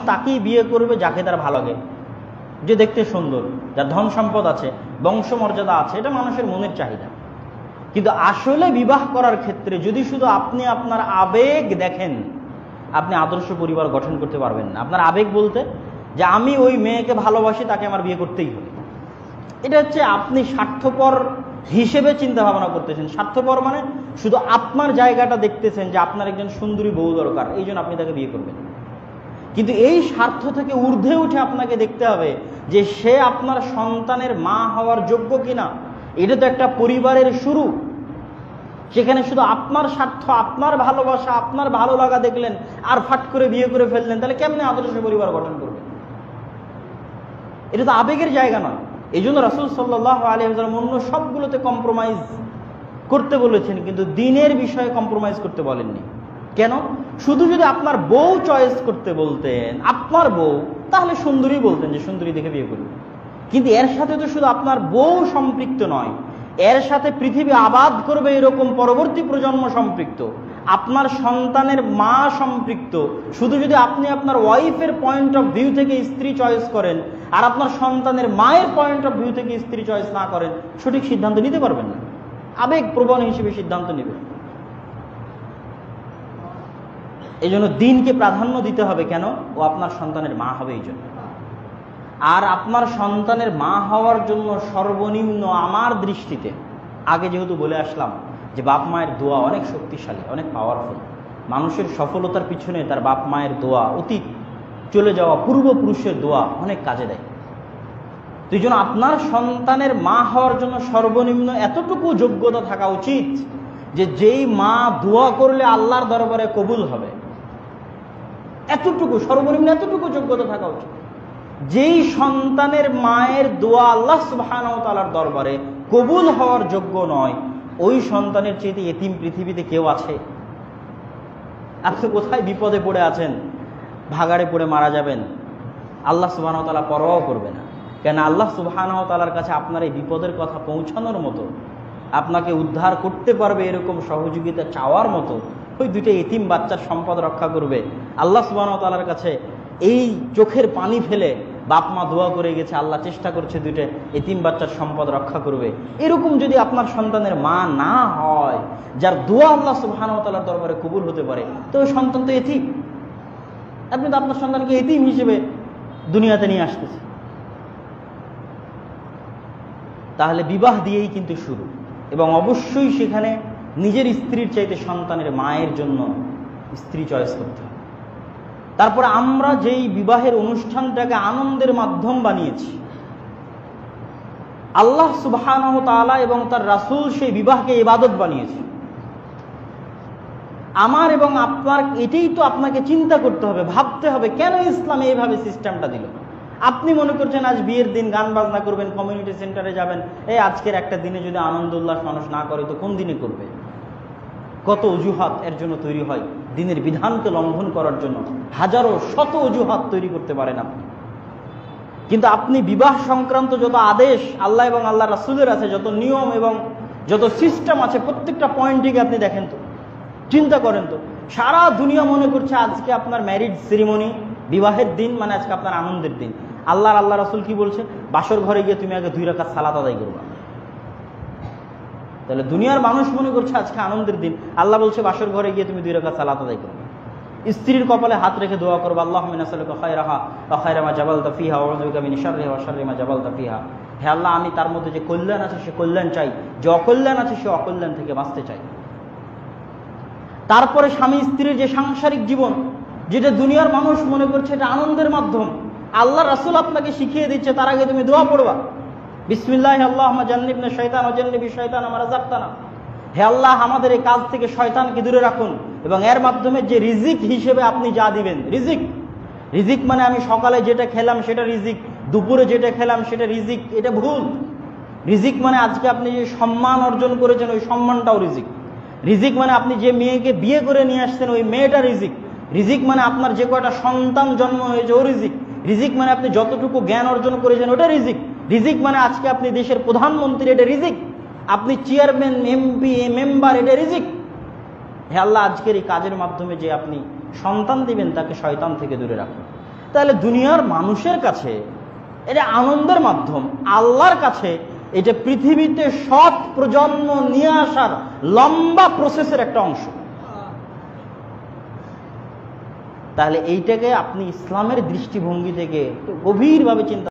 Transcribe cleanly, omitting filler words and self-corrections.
তাকেই বিয়ে করবে যাকে তার ভালো লাগে, যে দেখতে সুন্দর, যার ধন সম্পদ আছে, বংশমর্যাদা আছে, এটা মানুষের মনের চাহিদা। কিন্তু আসলে বিবাহ করার ক্ষেত্রে যদি শুধু আপনি আপনার আবেগ দেখেন, আপনি আদর্শ পরিবার গঠন করতে পারবেন না। আপনার আবেগ বলতে যে আমি ওই মেয়েকে ভালোবাসি, তাকে আমার বিয়ে করতেই হবে, এটা হচ্ছে আপনি স্বার্থপর হিসেবে চিন্তা ভাবনা করতেছেন। স্বার্থপর মানে শুধু আপনার জায়গাটা দেখতেছেন যে আপনার একজন সুন্দরী বউ দরকার, এই জন্য আপনি তাকে বিয়ে করবেন। কিন্তু এই স্বার্থ থেকে ঊর্ধ্বে উঠে আপনাকে দেখতে হবে যে সে আপনার সন্তানের মা হওয়ার যোগ্য কিনা। এটা তো একটা পরিবারের শুরু। সেখানে শুধু আপনার স্বার্থ, আপনার ভালোবাসা, আপনার ভালো লাগা দেখলেন আর ফাট করে বিয়ে করে ফেললেন, তাহলে কেমনে আদর্শ পরিবার গঠন করবেন? এটা তো আবেগের জায়গা নয়। এই জন্য রাসূল সাল্লাল্লাহু আলাইহি ওয়াসাল্লাম অন্য সবগুলোতে কম্প্রোমাইজ করতে বলেছেন, কিন্তু দিনের বিষয়ে কম্প্রোমাইজ করতে বলেননি। কেন? শুধু যদি আপনার বউ চয়েস করতে বলতেন, আপনার বউ, তাহলে সুন্দরী বলতেন যে সুন্দরী দেখে বিয়ে করবেন। কিন্তু এর সাথে তো শুধু আপনার বউ সম্পৃক্ত নয়, এর সাথে পৃথিবী আবাদ করবে এরকম পরবর্তী প্রজন্ম সম্পৃক্ত, আপনার সন্তানের মা সম্পৃক্ত। শুধু যদি আপনি আপনার ওয়াইফের পয়েন্ট অফ ভিউ থেকে স্ত্রী চয়েস করেন আর আপনার সন্তানের মায়ের পয়েন্ট অফ ভিউ থেকে স্ত্রী চয়েস না করেন, সঠিক সিদ্ধান্ত নিতে পারবেন না। আবেগ প্রবণ হিসেবে সিদ্ধান্ত নেবেন। এই জন্য দিনকে প্রাধান্য দিতে হবে। কেন? ও আপনার সন্তানের মা হবে এই জন্য। আর আপনার সন্তানের মা হওয়ার জন্য সর্বনিম্ন আমার দৃষ্টিতে, আগে যেহেতু বলে আসলাম যে বাপ মায়ের দোয়া অনেক শক্তিশালী, অনেক পাওয়ারফুল। মানুষের সফলতার পিছনে তার বাপ মায়ের দোয়া, অতীত চলে যাওয়া পূর্বপুরুষের দোয়া অনেক কাজে দেয়। তো এই জন্য আপনার সন্তানের মা হওয়ার জন্য সর্বনিম্ন এতটুকু যোগ্যতা থাকা উচিত যে যেই মা দোয়া করলে আল্লাহর দরবারে কবুল হবে, এতটুকু সর্বনিম্ন এতটুকু যোগ্যতা থাকা উচিত। যেই সন্তানের মায়ের দোয়া আল্লাহ সুবহানাহু ওয়া তাআলার দরবারে কবুল হওয়ার যোগ্য নয়, ওই সন্তানের চেয়ে এতিম পৃথিবীতে কেউ আছে? আপনি কোথায় বিপদে পড়ে আছেন, ভাগাড়ে পড়ে মারা যাবেন, আল্লাহ সুবহানাহু ওয়া তাআলা পরোয়া করবে না। কেন? আল্লাহ সুবহানাহু ওয়া তাআলার কাছে আপনার এই বিপদের কথা পৌঁছানোর মতো, আপনাকে উদ্ধার করতে পারবে এরকম সহযোগিতা চাওয়ার মতো ওই দুটো এতিম বাচ্চার সম্পদ রক্ষা করবে। আল্লাহ সুবহানাহু ওয়া তাআলার কাছে এই চোখের পানি ফেলে বাপ মা দোয়া করে গেছে, আল্লাহ চেষ্টা করছে দুটো এতিম বাচ্চার সম্পদ রক্ষা করবে। এরকম যদি আপনার সন্তানের মা না হয়, যার দোয়া আল্লাহ সুবহানাহু ওয়া তাআলার দরবারে কবুল হতে পারে, তো ওই সন্তান তো এতিম। আপনি তো আপনার সন্তানকে এতিম হিসেবে দুনিয়াতে নিয়ে আসতেছেন। তাহলে বিবাহ দিয়েই কিন্তু শুরু, এবং অবশ্যই সেখানে নিজের স্ত্রীর চাইতে সন্তানের মায়ের জন্য স্ত্রী চয়েস করতে হবে। তারপরে আমরা যেই বিবাহের অনুষ্ঠানটাকে আনন্দের মাধ্যম বানিয়েছি, আল্লাহ সুবহানাহু ওয়া তাআলা এবং তার রাসূল সেই বিবাহকে ইবাদত বানিয়েছে। আমার এবং আপনার এটাই তো আপনাকে চিন্তা করতে হবে, ভাবতে হবে কেন ইসলাম এইভাবে সিস্টেমটা দিল। আপনি মনে করছেন আজ বিয়ের দিন গান বাজনা করবেন, কমিউনিটি সেন্টারে যাবেন, এই আজকের একটা দিনে যদি আনন্দ উল্লাস মানুষ না করে তো কোন দিনে করবে? কত অজুহাত এর জন্য তৈরি হয়, দিনের বিধানকে লঙ্ঘন করার জন্য হাজারো শত অজুহাত তৈরি করতে পারেন আপনি। কিন্তু আপনি বিবাহ সংক্রান্ত যত আদেশ আল্লাহ এবং আল্লাহ রাসূলের আছে, যত নিয়ম এবং যত সিস্টেম আছে, প্রত্যেকটা পয়েন্টটিকে আপনি দেখেন তো, চিন্তা করেন তো। সারা দুনিয়া মনে করছে আজকে আপনার ম্যারিজ সেরিমনি, বিবাহের দিন মানে আজকে আপনার আনন্দের দিন। আল্লাহ রাসূল কি বলছে? বাসর ঘরে গিয়ে তুমি আগে 2 রাকাত সালাত আদায় করবা। তাহলে দুনিয়ার মানুষ মনে করছে আজকে আনন্দের দিন, আল্লাহ বলছে বাসর ঘরে গিয়ে তুমি 2 রাকাত সালাত আদায় করবে। স্ত্রীর কপালে হাত রেখে দোয়া করবা, আল্লাহুম্মা নাসআলুকা খায়রাহা ওয়া খায়রা মা জাবালতা ফিহা ওয়া আউযু বিকা মিন শাররিহা ওয়া শাররি মা জাবালতা ফিহা। হে আল্লাহ, আমি তার মধ্যে যে কল্যাণ আছে সে কল্যাণ চাই, যে অকল্যাণ আছে সে অকল্যাণ থেকে বাঁচতে চাই। তারপরে স্বামী স্ত্রীর যে সাংসারিক জীবন, যেটা দুনিয়ার মানুষ মনে করছে এটা আনন্দের মাধ্যম, আল্লাহ রাসূল আপনাকে শিখিয়ে দিচ্ছে তার আগে তুমি দোয়া পড়বা, বিসমিল্লাহি আল্লাহুম্মা জান্নিবনা শাইতান ওয়া জান্নিবি শাইতান মা রাযাকতানা। হে আল্লাহ, আমাদের এই কাজ থেকে শয়তানকে দূরে রাখুন, এবং এর মাধ্যমে যে রিজিক হিসেবে আপনি যা দিবেন, রিজিক মানে আমি সকালে যেটা খেলাম সেটা রিজিক, দুপুরে যেটা খেলাম সেটা রিজিক, এটা ভুল। রিজিক মানে আজকে আপনি যে সম্মান অর্জন করেছেন ওই সম্মানটাও রিজিক মানে আপনি যে মেয়েকে বিয়ে করে নিয়ে আসছেন ওই মেয়েটা রিজিক মানে আপনার যে কয়টা সন্তান জন্ম হয়েছে ও রিজিক মানে আপনি যতটুকু জ্ঞান অর্জন করেছেন ওটা রিজিক মানে আজকে আপনি দেশের প্রধানমন্ত্রী, এটা রিজিক। আপনি চেয়ারম্যান, এমপি, মেম্বার, এটা রিজিক। হে আল্লাহ, আজকের এই কাজের মাধ্যমে যে আপনি সন্তান দিবেন তাকে শয়তান থেকে দূরে রাখুন। তাহলে দুনিয়ার মানুষের কাছে এটা আনন্দের মাধ্যম, আল্লাহর কাছে এটা পৃথিবীতে সৎ প্রজন্ম নিয়ে আসার লম্বা প্রসেসের একটা অংশ। তাহলে এইটাকে আপনি ইসলামের দৃষ্টিভঙ্গি থেকে গভীরভাবে চিন্তা